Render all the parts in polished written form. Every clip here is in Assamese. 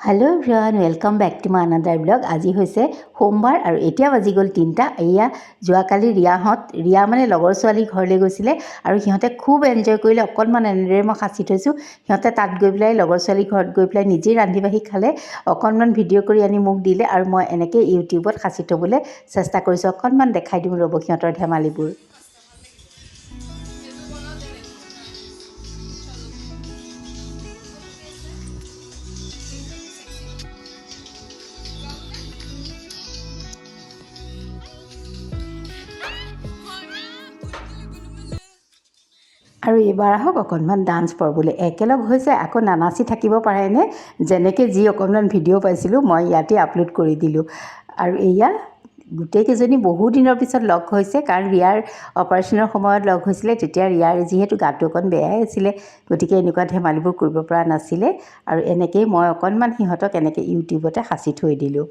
Hello everyone welcome back to my another blog. आज হৈছে সোমবাৰ আৰু এতিয়া বাজি গ'ল 3টা। এয়া যোৱাকালি ৰিয়া মানে লগৰ ছোৱালী ঘৰলৈ গৈছিলে আৰু সিহঁতে খুব এনজয় কৰিলে। অকণমান এনেদৰে মই সাঁচি থৈছোঁ। সিহঁতে তাত গৈ পেলাই লগৰ ছোৱালী ঘৰত গৈ পেলাই নিজেই ৰান্ধি বাঢ়ি খালে, অকণমান ভিডিঅ' কৰি আনি মোক দিলে আৰু মই এনেকৈ ইউটিউবত সাঁচি থ'বলৈ চেষ্টা কৰিছোঁ। অকণমান দেখাই দিওঁ ৰ'ব সিহঁতৰ ধেমালিবোৰ। আৰু এইবাৰ আহক অকণমান ডান্স কৰিবলৈ। একেলগ হৈছে আকৌ নানাচি থাকিব পাৰেনে? যেনেকৈ যি অকণমান ভিডিঅ' পাইছিলোঁ মই ইয়াতে আপলোড কৰি দিলোঁ। আৰু এয়া গোটেইকেইজনী বহু দিনৰ পিছত লগ হৈছে, কাৰণ ৰিয়াৰ অপাৰেশ্যনৰ সময়ত লগ হৈছিলে। তেতিয়া ৰিয়াৰ যিহেতু গাটো অকণ বেয়াই আছিলে, গতিকে এনেকুৱা ধেমালিবোৰ কৰিব পৰা নাছিলে। আৰু এনেকৈয়ে মই অকণমান সিহঁতক এনেকৈ ইউটিউবতে সাঁচি থৈ দিলোঁ।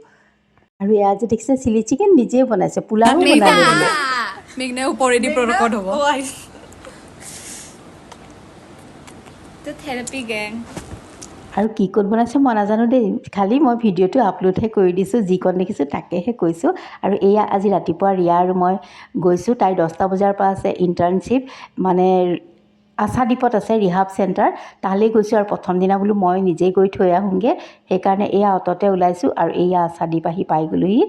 আৰু এয়া যে দেখিছে চিলি চিকেন নিজেই বনাইছে, পোলাও বনালে বোলে। থেৰাপি গেং আৰু কি ক'ত বনাইছে মই নাজানো দেই, খালি মই ভিডিঅ'টো আপলোডহে কৰি দিছোঁ, যিকণ দেখিছোঁ তাকেহে কৈছোঁ। আৰু এয়া আজি ৰাতিপুৱা ৰিয়া আৰু মই গৈছোঁ। তাই 10টা বজাৰ পৰা আছে ইণ্টাৰ্ণশ্বিপ, মানে আশাদ্বীপত আছে ৰিহাব চেণ্টাৰ, তালৈ গৈছোঁ। আৰু প্ৰথম দিনা বোলো মই নিজেই গৈ থৈ আহোঁগৈ, সেইকাৰণে এয়া অট'তে ওলাইছোঁ। আৰু এয়া আশাদ্বীপ আহি পাই গ'লোহি।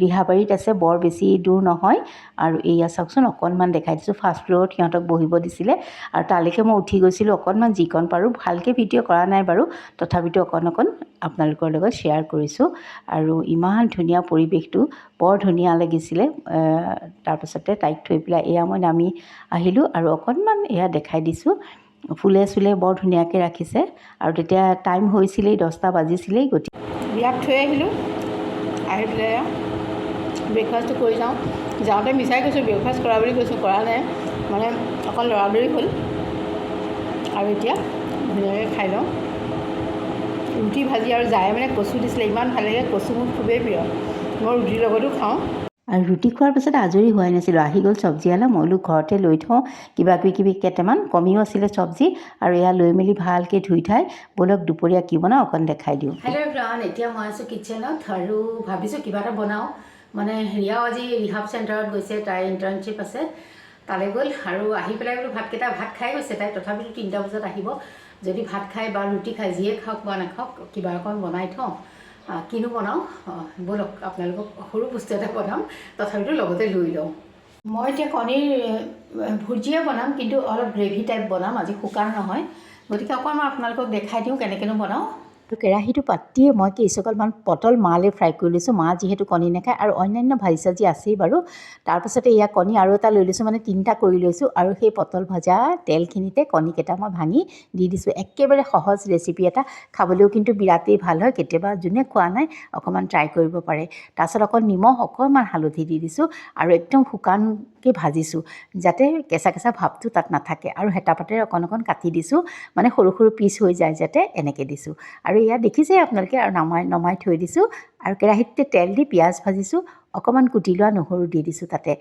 ৰিহাবাৰীত আছে, বৰ বেছি দূৰ নহয়। আৰু এয়া চাওকচোন অকণমান দেখাই দিছোঁ, ফাৰ্ষ্ট ফ্ল'ৰত সিহঁতক বহিব দিছিলে। আৰু তালৈকে মই উঠি গৈছিলোঁ, অকণমান যিকণ পাৰোঁ, ভালকৈ ভিডিঅ' কৰা নাই বাৰু, তথাপিতো অকণ আপোনালোকৰ লগত শ্বেয়াৰ কৰিছোঁ। আৰু ইমান ধুনীয়া পৰিৱেশটো, বৰ ধুনীয়া লাগিছিলে। তাৰপাছতে তাইক থৈ পেলাই এয়া মই নামি আহিলোঁ আৰু অকণমান এয়া দেখাই দিছোঁ। ফুলে চুলে বৰ ধুনীয়াকৈ ৰাখিছে। আৰু তেতিয়া টাইম হৈছিলেই, 10টা বাজিছিলেই। গতিকে বিয়াত থৈ আহিলোঁ, আহি পেলাই ব্ৰেকফাষ্টটো কৰি যাওঁতে মিছাই কৈছোঁ ব্ৰেকফাষ্ট কৰা বুলি কৈছোঁ, কৰা নাই, মানে অকণ লৰালৰি হ'ল। আৰু এতিয়া ধুনীয়াকৈ খাই লওঁ। ৰুটি ভাজি আৰু জায়ে মানে কচু দিছিলে, ইমান ভাল লাগে। কচু মোৰ খুবেই প্ৰিয়, মই ৰুটিৰ লগতো খাওঁ। আৰু ৰুটি খোৱাৰ পাছত আজৰি হোৱাই নাছিলোঁ, আহি গ'ল চব্জিৱালা। মই বোলো ঘৰতে লৈ থওঁ, কিবি কেইটামান কমিও আছিলে চব্জি। আৰু এয়া লৈ মেলি ভালকৈ ধুই ঠাই ব'লক দুপৰীয়া কি বনাওঁ অকণ দেখাই দিওঁ। হেল্ল' এভৰিৱান, এতিয়া মই আছোঁ কিটচেনত আৰু ভাবিছোঁ কিবা এটা বনাওঁ। মানে ৰিয়াও আজি ৰিহাব চেণ্টাৰত গৈছে, তাই ইণ্টাৰ্ণশ্বিপ আছে, তালৈ গ'ল। আৰু আহি পেলাই বোলো ভাত খাই গৈছে তাই, তথাপিতো 3টা বজাত আহিব। যদি ভাত খায় বা ৰুটি খায়, যিয়ে খাওক বা নাখাওক, কিবা অকণ বনাই থওঁ। কিনো বনাওঁ ব'লক, আপোনালোকক সৰু বস্তু এটা বনাম, তথাপিতো লগতে লৈ লওঁ। মই এতিয়া কণীৰ ভুজিয়া বনাম, কিন্তু অলপ গ্ৰেভি টাইপ বনাম, আজি শুকান নহয়। গতিকে অকণমান আপোনালোকক দেখাই দিওঁ কেনেকৈনো বনাওঁ। আৰু কেৰাহীটো পাতিয়ে মই কেইচকলমান পটল মালে ফ্ৰাই কৰি লৈছোঁ। মা যিহেতু কণী নাখায়, আৰু অন্যান্য ভাজি চাজি আছেই বাৰু। তাৰপাছতে এয়া কণী আৰু এটা লৈ লৈছোঁ, মানে 3টা কৰি লৈছোঁ। আৰু সেই পটল ভজা তেলখিনিতে কণীকেইটা মই ভাঙি দি দিছোঁ। একেবাৰে সহজ ৰেচিপি এটা, খাবলৈও কিন্তু বিৰাটেই ভাল হয়। কেতিয়াবা যোনে খোৱা নাই অকণমান ট্ৰাই কৰিব পাৰে। তাৰপাছত অকণ নিমখ, অকণমান হালধি দি দিছোঁ। আৰু একদম শুকানকৈ ভাজিছোঁ, যাতে কেঁচা ভাৱটো তাত নাথাকে। আৰু হেতা পাতেৰে অকণ কাটি দিছোঁ, মানে সৰু সৰু পিচ হৈ যায় যাতে, এনেকৈ দিছোঁ। আৰু ইয়াত দেখিছে আপোনালোকে। আৰু নমাই থৈ দিছোঁ। আৰু কেৰাহীতে তেল দি পিঁয়াজ ভাজিছোঁ, অকণমান কুটি লোৱা নহৰু দি দিছোঁ তাতে।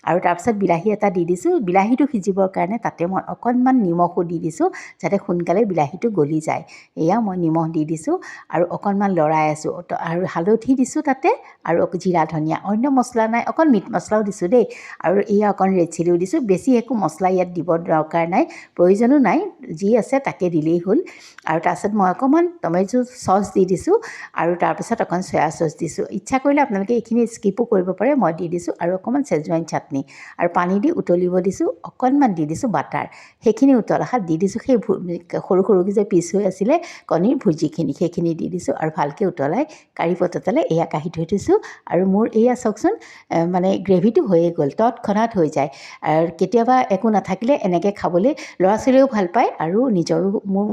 আৰু তাৰপিছত বিলাহী এটা দি দিছোঁ। বিলাহীটো সিজিবৰ কাৰণে তাতে মই অকণমান নিমখো দি দিছোঁ, যাতে সোনকালে বিলাহীটো গলি যায়। এয়া মই নিমখ দি দিছোঁ আৰু অকণমান লৰাই আছোঁ। আৰু হালধি দিছোঁ তাতে, আৰু জিৰা ধনিয়া, অন্য মছলা নাই। অকণ মিট মছলাও দিছোঁ দেই। আৰু এয়া অকণ ৰেড চিলিও দিছোঁ। বেছি একো মছলা ইয়াত দিব দৰকাৰ নাই, প্ৰয়োজনো নাই, যি আছে তাকে দিলেই হ'ল। আৰু তাৰপিছত মই অকণমান টমেট' চচ দি দিছোঁ। আৰু তাৰপিছত অকণ চয়া চচ দিছোঁ। ইচ্ছা কৰিলে আপোনালোকে এইখিনি স্কিপো কৰিব পাৰে, মই দি দিছোঁ। আৰু অকণমান চেজৱাইন চাটনি, আৰু পানী দি উতলিব দিছোঁ। অকণমান দি দিছোঁ বাটাৰ, সেইখিনি উতলাখাত দি দিছোঁ সেই সৰু সৰুকৈ যে পিচ হৈ আছিলে কণীৰ ভুজিখিনি, সেইখিনি দি দিছোঁ। আৰু ভালকৈ উতলাই কাঢ়ি পতালে এয়া কাঢ়ি থৈ দিছোঁ। আৰু মোৰ এয়া চাওকচোন, মানে গ্ৰেভিটো হৈয়ে গ'ল, তৎক্ষণাত হৈ যায়। আৰু কেতিয়াবা একো নাথাকিলে এনেকৈ খাবলৈ ল'ৰা ছোৱালীয়েও ভাল পায়, আৰু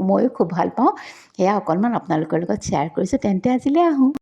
ময়ো খুব ভাল পাওঁ। সেয়া অকণমান আপোনালোকৰ লগত শ্বেয়াৰ কৰিছোঁ। তেন্তে আজিলৈ আহোঁ।